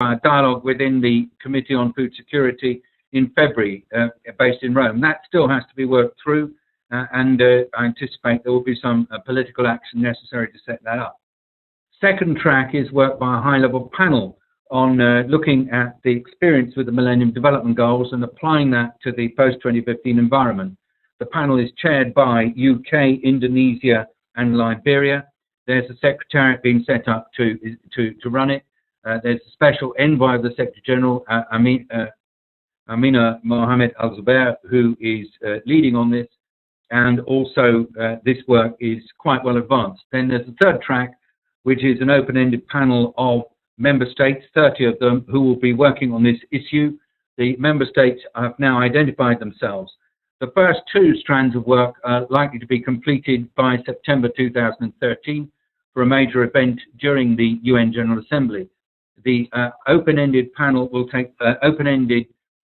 dialogue within the Committee on Food Security in February, based in Rome. That still has to be worked through, and I anticipate there will be some political action necessary to set that up. Second track is work by a high-level panel on looking at the experience with the Millennium Development Goals and applying that to the post-2015 environment. The panel is chaired by UK, Indonesia, and Liberia. There's a secretariat being set up to run it. There's a special envoy of the Secretary General, Amina Mohamed Al-Zubair, who is leading on this, and also this work is quite well advanced. Then there's a third track, which is an open-ended panel of member states, 30 of them, who will be working on this issue. The member states have now identified themselves. The first two strands of work are likely to be completed by September 2013 for a major event during the UN General Assembly. The open-ended panel will take, open-ended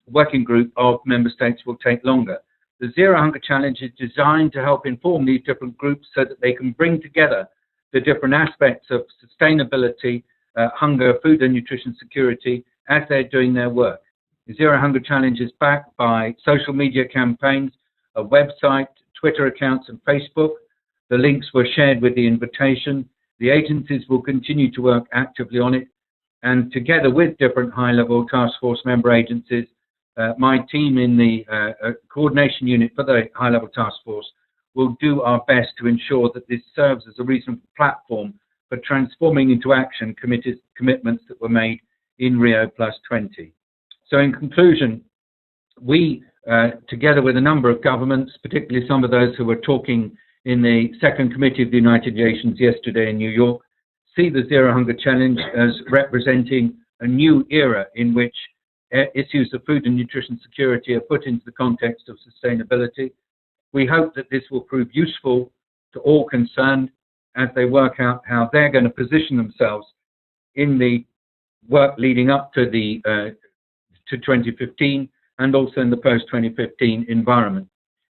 working group of member states will take longer. The Zero Hunger Challenge is designed to help inform these different groups so that they can bring together the different aspects of sustainability, hunger, food and nutrition security as they're doing their work. The Zero Hunger Challenge is backed by social media campaigns, a website, Twitter accounts and Facebook. The links were shared with the invitation. The agencies will continue to work actively on it, and together with different high-level task force member agencies, my team in the coordination unit for the high-level task force will do our best to ensure that this serves as a reasonable platform for transforming into action commitments that were made in Rio +20. So in conclusion, we, together with a number of governments, particularly some of those who were talking in the Second Committee of the United Nations yesterday in New York, see the Zero Hunger Challenge as representing a new era in which issues of food and nutrition security are put into the context of sustainability. We hope that this will prove useful to all concerned as they work out how they're going to position themselves in the work leading up to the to 2015 and also in the post-2015 environment.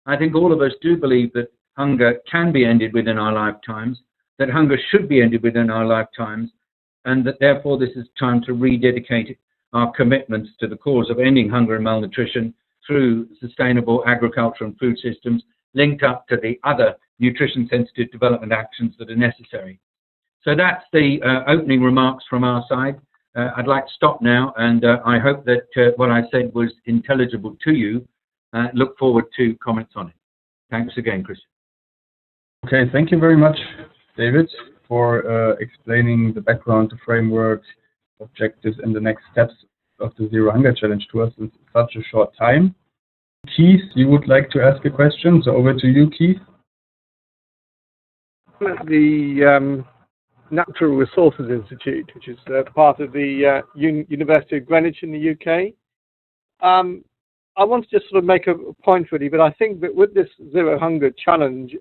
I think all of us do believe that hunger can be ended within our lifetimes, that hunger should be ended within our lifetimes, and that therefore this is time to rededicate our commitments to the cause of ending hunger and malnutrition through sustainable agriculture and food systems linked up to the other nutrition-sensitive development actions that are necessary. So that's the opening remarks from our side. I'd like to stop now, and I hope that what I said was intelligible to you. Look forward to comments on it. Thanks again, Christian. Okay, thank you very much, David, for explaining the background, the framework, objectives, and the next steps of the Zero Hunger Challenge to us in such a short time. Keith, you would like to ask a question, so over to you, Keith. The Natural Resources Institute, which is part of the University of Greenwich in the UK. I want to just sort of make a point really, but I think that with this Zero Hunger Challenge,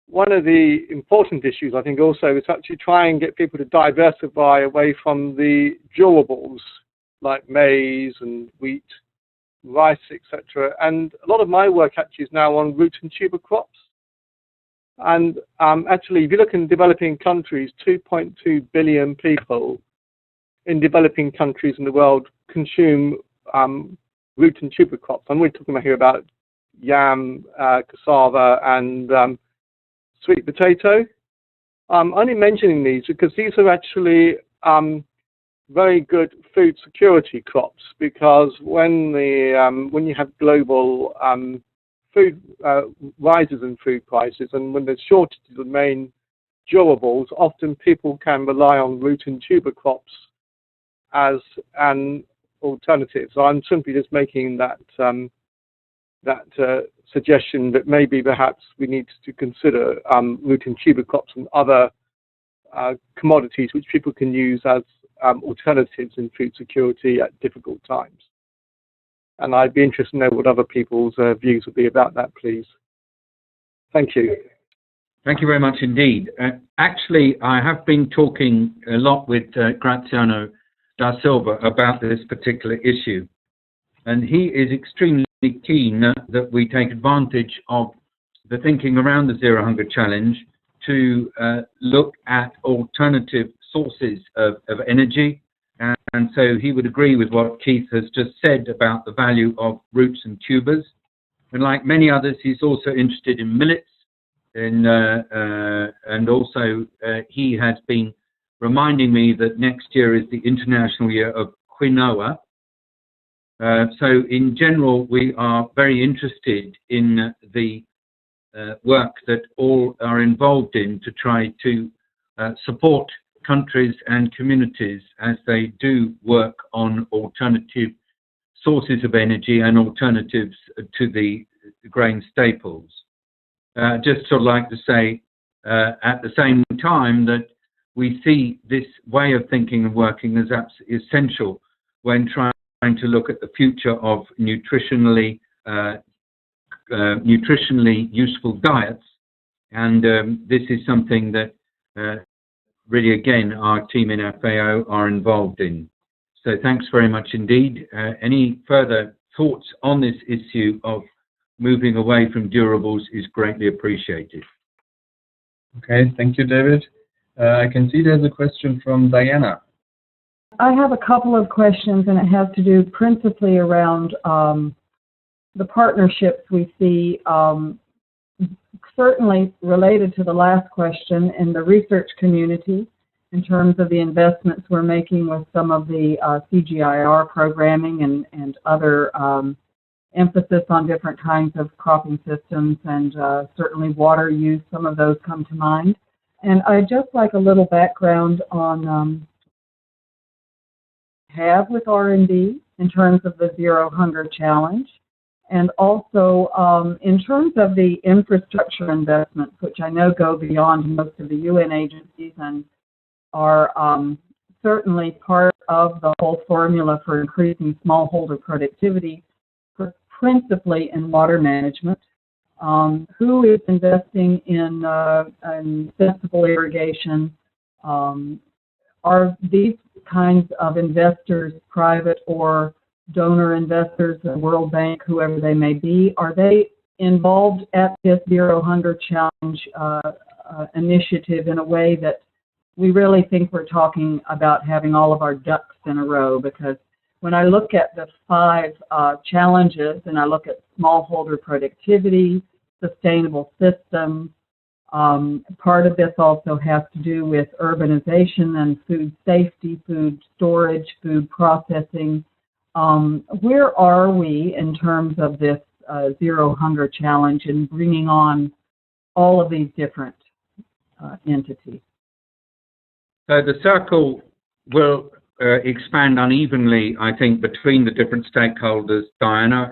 one of the important issues I think also is actually try and get people to diversify away from the durables like maize and wheat, rice, etc. And a lot of my work actually is now on root and tuber crops. And actually, if you look in developing countries, 2.2 billion people in developing countries in the world consume root and tuber crops. I'm really talking here about yam, cassava, and sweet potato. I'm only mentioning these because these are actually very good food security crops, because when you have global food rises in food prices, and when there's shortages of main durables, often people can rely on root and tuber crops as an alternative. So I'm simply just making that suggestion that maybe perhaps we need to consider root and tuber crops and other commodities which people can use as alternatives in food security at difficult times. And I'd be interested to know what other people's views would be about that, please. Thank you. Thank you very much indeed. Actually, I have been talking a lot with Graziano da Silva about this particular issue, and he is extremely keen that we take advantage of the thinking around the Zero Hunger Challenge to look at alternative sources of energy, And so he would agree with what Keith has just said about the value of roots and tubers. And like many others, he's also interested in millets. And also he has been reminding me that next year is the International Year of Quinoa. So in general, we are very interested in the work that all are involved in to try to support countries and communities as they do work on alternative sources of energy and alternatives to the grain staples. Just sort of like to say at the same time that we see this way of thinking and working as absolutely essential when trying to look at the future of nutritionally useful diets. And this is something that really, again, our team in FAO are involved in. So thanks very much indeed. Any further thoughts on this issue of moving away from durables is greatly appreciated. Okay, thank you, David. I can see there's a question from Diana. I have a couple of questions, and it has to do principally around the partnerships we see, certainly related to the last question in the research community in terms of the investments we're making with some of the CGIAR programming and other emphasis on different kinds of cropping systems and certainly water use. Some of those come to mind. And I'd just like a little background on have with R&D in terms of the Zero Hunger Challenge, and also in terms of the infrastructure investments, which I know go beyond most of the UN agencies and are certainly part of the whole formula for increasing smallholder productivity, principally in water management. Who is investing in sensible irrigation? Are these kinds of investors, private or donor investors, the World Bank, whoever they may be, are they involved at this Zero Hunger Challenge initiative in a way that we really think we're talking about having all of our ducks in a row? Because when I look at the 5 challenges and I look at smallholder productivity, sustainable systems, part of this also has to do with urbanization and food safety, food storage, food processing. Where are we in terms of this Zero Hunger Challenge and bringing on all of these different entities? So the circle will expand unevenly, I think, between the different stakeholders, Diana.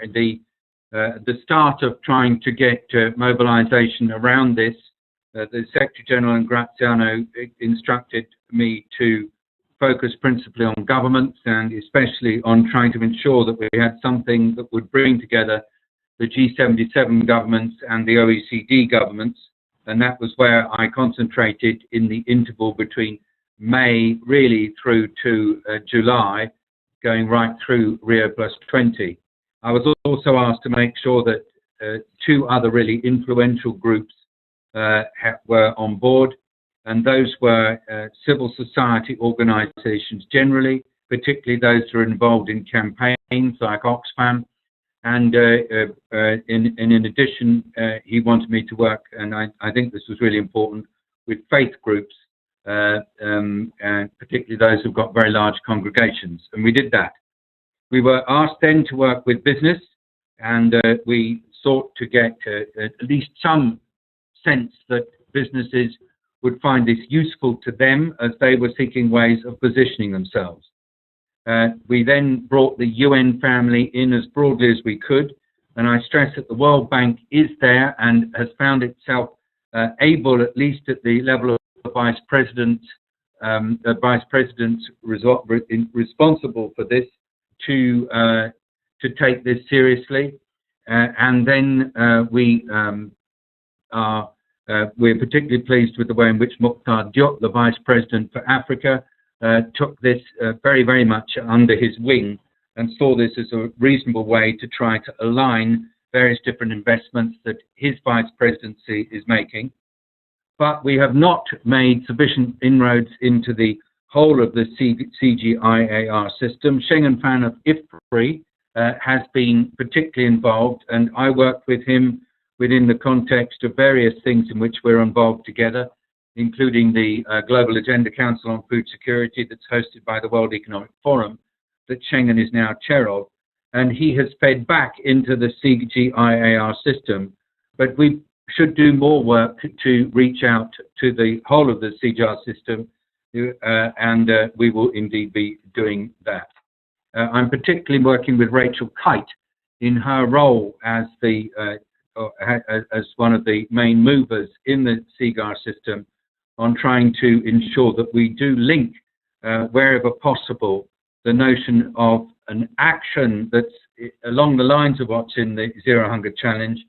The start of trying to get mobilization around this, the Secretary General and Graziano instructed me to focus principally on governments and especially on trying to ensure that we had something that would bring together the G77 governments and the OECD governments. And that was where I concentrated in the interval between May really through to July, going right through Rio+20. I was also asked to make sure that 2 other really influential groups were on board, and those were civil society organizations generally, particularly those who are involved in campaigns like Oxfam. And in addition, he wanted me to work, and I think this was really important, with faith groups, and particularly those who've got very large congregations. And we did that. We were asked then to work with business, and we sought to get at least some sense that businesses would find this useful to them as they were seeking ways of positioning themselves. We then brought the UN family in as broadly as we could, and I stress that the World Bank is there and has found itself able, at least at the level of the Vice President responsible for this, to take this seriously. And then we're particularly pleased with the way in which Mukhtar Diop, the Vice President for Africa, took this very, very much under his wing and saw this as a reasonable way to try to align various different investments that his Vice Presidency is making. But we have not made sufficient inroads into the whole of the CGIAR system. Schengen Fan of IFPRI has been particularly involved, and I worked with him within the context of various things in which we're involved together, including the Global Agenda Council on Food Security that's hosted by the World Economic Forum that Schengen is now chair of, and he has fed back into the CGIAR system. But we should do more work to reach out to the whole of the CGIAR system, and we will indeed be doing that. I'm particularly working with Rachel Kite in her role as as one of the main movers in the CGIAR system on trying to ensure that we do link, wherever possible, the notion of an action that's along the lines of what's in the Zero Hunger Challenge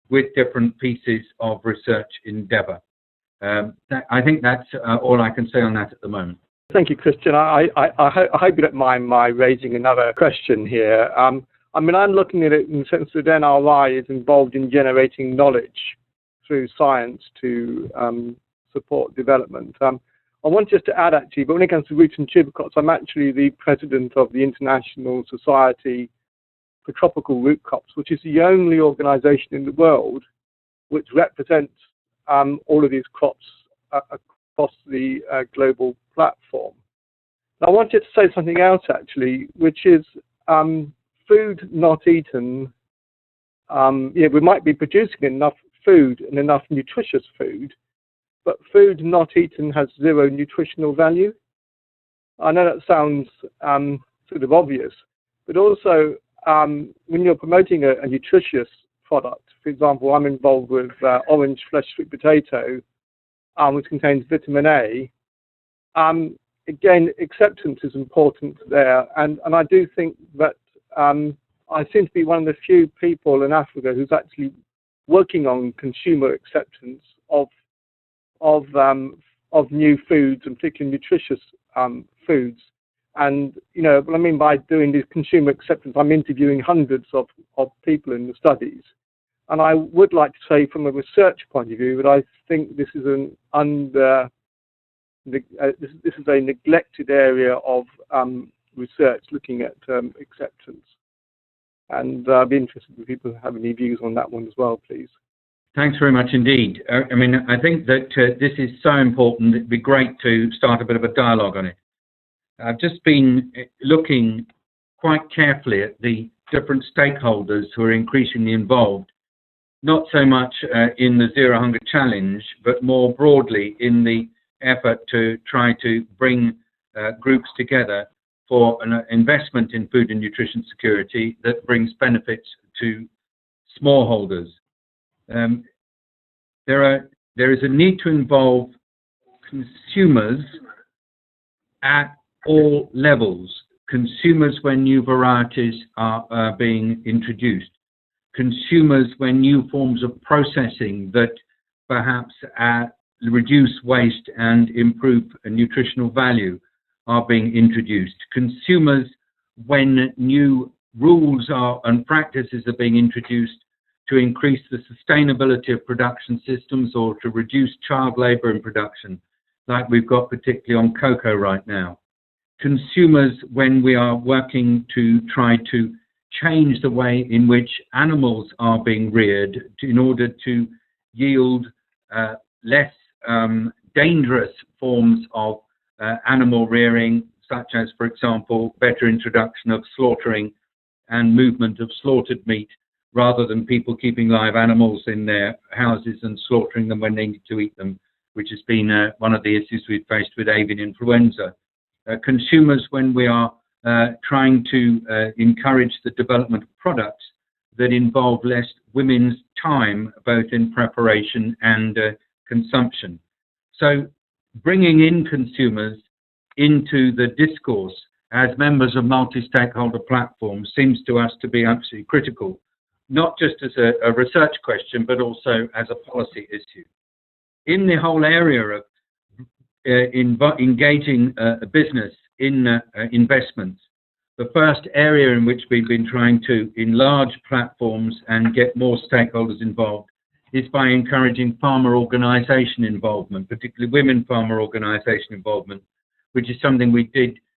with different pieces of research endeavour. I think that's all I can say on that at the moment. Thank you, Christian. I hope you don't mind my raising another question here. I mean, I'm looking at it in the sense that NRI is involved in generating knowledge through science to support development. I want just to add, actually, but when it comes to roots and tubercles, I'm actually the president of the International Society for Tropical Root Crops, which is the only organization in the world which represents all of these crops across the global platform. And I wanted to say something else, actually, which is food not eaten. We might be producing enough food and enough nutritious food, but food not eaten has zero nutritional value. I know that sounds sort of obvious, but also when you're promoting a nutritious product, for example, I'm involved with orange flesh sweet potato, which contains vitamin A. Again, acceptance is important there, and I do think that I seem to be one of the few people in Africa who's actually working on consumer acceptance of new foods, and particularly nutritious foods. And, you know, what I mean by doing this consumer acceptance, I'm interviewing hundreds of people in the studies. And I would like to say, from a research point of view, that I think this is this is a neglected area of research looking at acceptance. And I'd be interested if people have any views on that one as well, please. Thanks very much indeed. I mean, I think that this is so important. It'd be great to start a bit of a dialogue on it. I've just been looking quite carefully at the different stakeholders who are increasingly involved, not so much in the Zero Hunger Challenge, but more broadly in the effort to try to bring groups together for an investment in food and nutrition security that brings benefits to smallholders. There is a need to involve consumers at all levels. Consumers when new varieties are being introduced. Consumers when new forms of processing that perhaps reduce waste and improve nutritional value are being introduced. Consumers when new rules and practices are being introduced to increase the sustainability of production systems or to reduce child labour in production, like we've got particularly on cocoa right now. Consumers when we are working to try to change the way in which animals are being reared in order to yield less dangerous forms of animal rearing, such as, for example, better introduction of slaughtering and movement of slaughtered meat, rather than people keeping live animals in their houses and slaughtering them when they need to eat them, which has been one of the issues we've faced with avian influenza. Consumers when we are trying to encourage the development of products that involve less women's time, both in preparation and consumption. So bringing in consumers into the discourse as members of multi-stakeholder platforms seems to us to be absolutely critical, not just as a research question, but also as a policy issue. In the whole area of engaging a business in investments, the first area in which we've been trying to enlarge platforms and get more stakeholders involved is by encouraging farmer organisation involvement, particularly women farmer organisation involvement, which is something we did